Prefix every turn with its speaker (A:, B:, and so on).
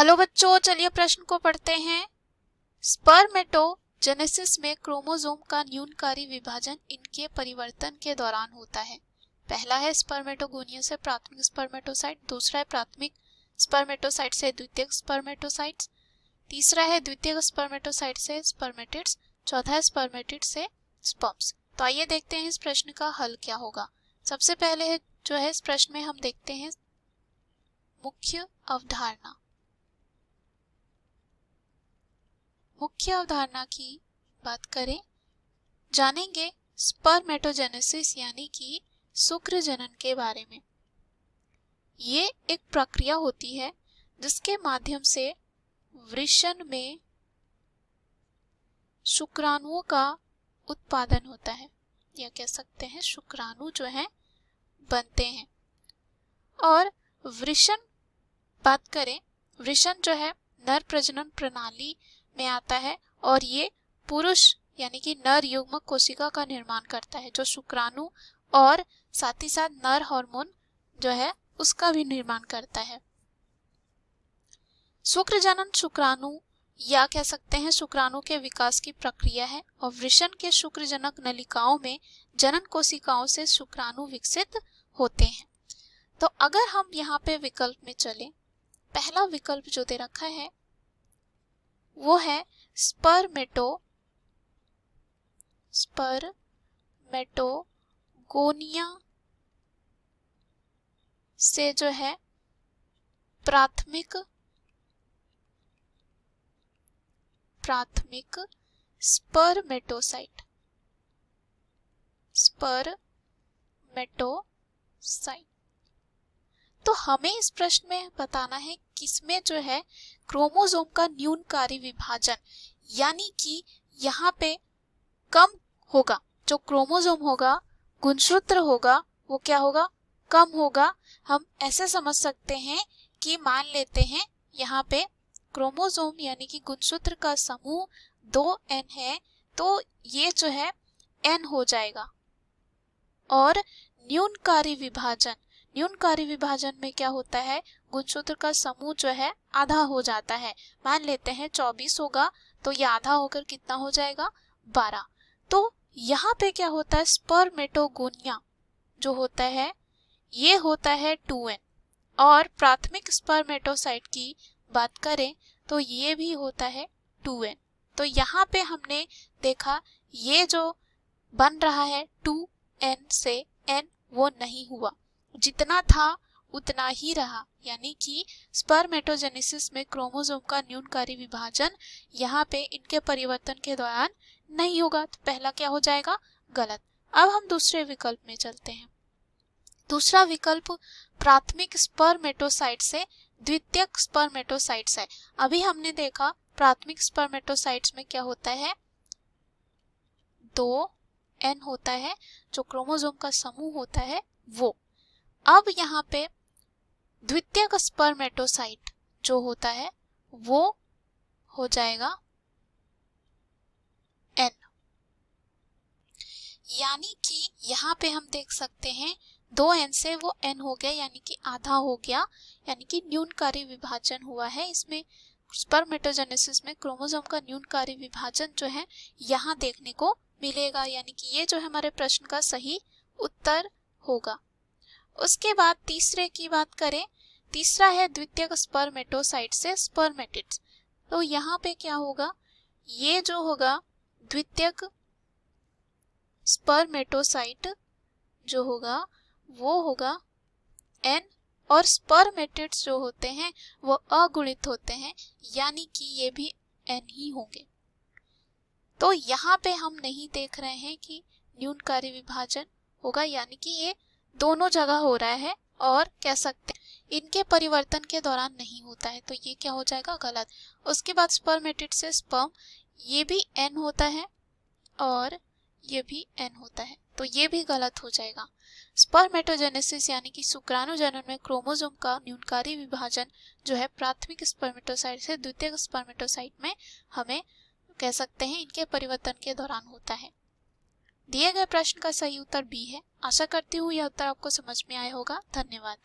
A: Hello बच्चों, चलिए प्रश्न को पढ़ते हैं। स्पर्मेटोजेनेसिस में क्रोमोसोम का न्यूनकारी विभाजन इनके परिवर्तन के दौरान होता है। पहला है स्पर्मेटोगोनिया से प्राथमिक स्पर्मेटोसाइट, दूसरा है प्राथमिक स्पर्मेटोसाइट से द्वितीयक स्पर्मेटोसाइट्स, तीसरा है द्वितीयक स्पर्मेटोसाइट से स्पर्मेटिड्स, चौथा है स्पर्मेटिड से स्पर्म्स। तो आइए देखते हैं इस प्रश्न का हल क्या होगा। सबसे पहले है जो है इस प्रश्न में हम देखते हैं मुख्य अवधारणा। मुख्य अवधारणा की बात करें, जानेंगे स्पर्मेटोजेनेसिस यानी कि शुक्र जनन के बारे में। ये एक प्रक्रिया होती है जिसके माध्यम से वृषण में शुक्राणुओं का उत्पादन होता है, या कह सकते हैं शुक्राणु जो है बनते हैं। और वृषण बात करें, वृषण जो है नर प्रजनन प्रणाली में आता है और ये पुरुष यानी कि नर युग्मक कोशिका का निर्माण करता है, जो शुक्राणु और साथ ही साथ नर हार्मोन जो है उसका भी निर्माण करता है। शुक्र जनन शुक्राणु या कह सकते हैं शुक्राणु के विकास की प्रक्रिया है और वृषण के शुक्रजनक नलिकाओं में जनन कोशिकाओं से शुक्राणु विकसित होते हैं। तो अगर हम यहाँ पे विकल्प में चले, पहला विकल्प जो दे रखा है वो है स्पर्मेटोगोनिया से जो है प्राथमिक स्पर्मेटोसाइट तो हमें इस प्रश्न में बताना है किसमें जो है क्रोमोसोम का न्यूनकारी विभाजन, यानी कि यहाँ पे कम होगा, जो क्रोमोसोम होगा गुणसूत्र होगा वो क्या होगा, कम होगा। हम ऐसे समझ सकते हैं कि मान लेते हैं यहाँ पे क्रोमोसोम यानी कि गुणसूत्र का समूह 2n है, तो ये जो है n हो जाएगा। और न्यूनकारी विभाजन में क्या होता है, गुणसूत्र का समूह जो है आधा हो जाता है। मान लेते हैं 24 होगा तो ये आधा होकर कितना हो जाएगा, 12। तो यहाँ पे क्या होता है, स्पर्मेटोगोनिया जो होता है ये होता है 2n, और प्राथमिक स्पर्मेटोसाइट की बात करें तो ये भी होता है 2n। तो यहाँ पे हमने देखा ये जो बन रहा है 2n से n वो नहीं हुआ, जितना था उतना ही रहा, यानी कि स्पर्मेटोजेनेसिस में क्रोमोसोम का न्यूनकारी विभाजन यहाँ पे इनके परिवर्तन के दौरान नहीं होगा। तो पहला क्या हो जाएगा, गलत। अब हम दूसरे विकल्प में चलते हैं। दूसरा विकल्प प्राथमिक स्पर्मेटोसाइट से द्वितीयक स्पर्मेटोसाइट्स है। अभी हमने देखा प्राथमिक स्पर्मेटोसाइट्स में क्या होता है, 2n होता है, जो क्रोमोसोम का समूह होता है वो। अब यहाँ पे द्वितीयक स्पर्मेटोसाइट जो होता है वो हो जाएगा n, यानी कि यहाँ पे हम देख सकते हैं 2n से वो n हो गया, यानी कि आधा हो गया, यानी कि न्यूनकारी विभाजन हुआ है। इसमें स्पर्मेटोजेनेसिस में क्रोमोसोम का न्यूनकारी विभाजन जो है यहाँ देखने को मिलेगा, यानी कि ये जो है हमारे प्रश्न का सही उत्तर होगा। उसके बाद तीसरे की बात करें, तीसरा है द्वितीयक स्पर्मेटोसाइट से स्पर्मेटिड्स। तो यहाँ पे क्या होगा, ये जो होगा द्वितीयक स्पर्मेटोसाइट जो होगा वो होगा n, और स्पर्मेटिड्स जो होते हैं वो अगुणित होते हैं, यानी कि ये भी n ही होंगे। तो यहाँ पे हम नहीं देख रहे हैं कि न्यूनकारी विभाजन होगा, यानी कि ये दोनों जगह हो रहा है, और कह सकते हैं इनके परिवर्तन के दौरान नहीं होता है, तो ये क्या हो जाएगा, गलत। उसके बाद स्पर्मेटिड से स्पर्म, ये भी n होता है और ये भी n होता है, तो ये भी गलत हो जाएगा। स्पर्मेटोजेनेसिस यानी कि शुक्राणु जनन में क्रोमोसोम का न्यूनकारी विभाजन जो है प्राथमिक स्पर्मेटोसाइट से द्वितीयक स्पर्मेटोसाइट में हमें कह सकते हैं इनके परिवर्तन के दौरान होता है। दिए गए प्रश्न का सही उत्तर बी है। आशा करती हूँ यह उत्तर आपको समझ में आया होगा। धन्यवाद।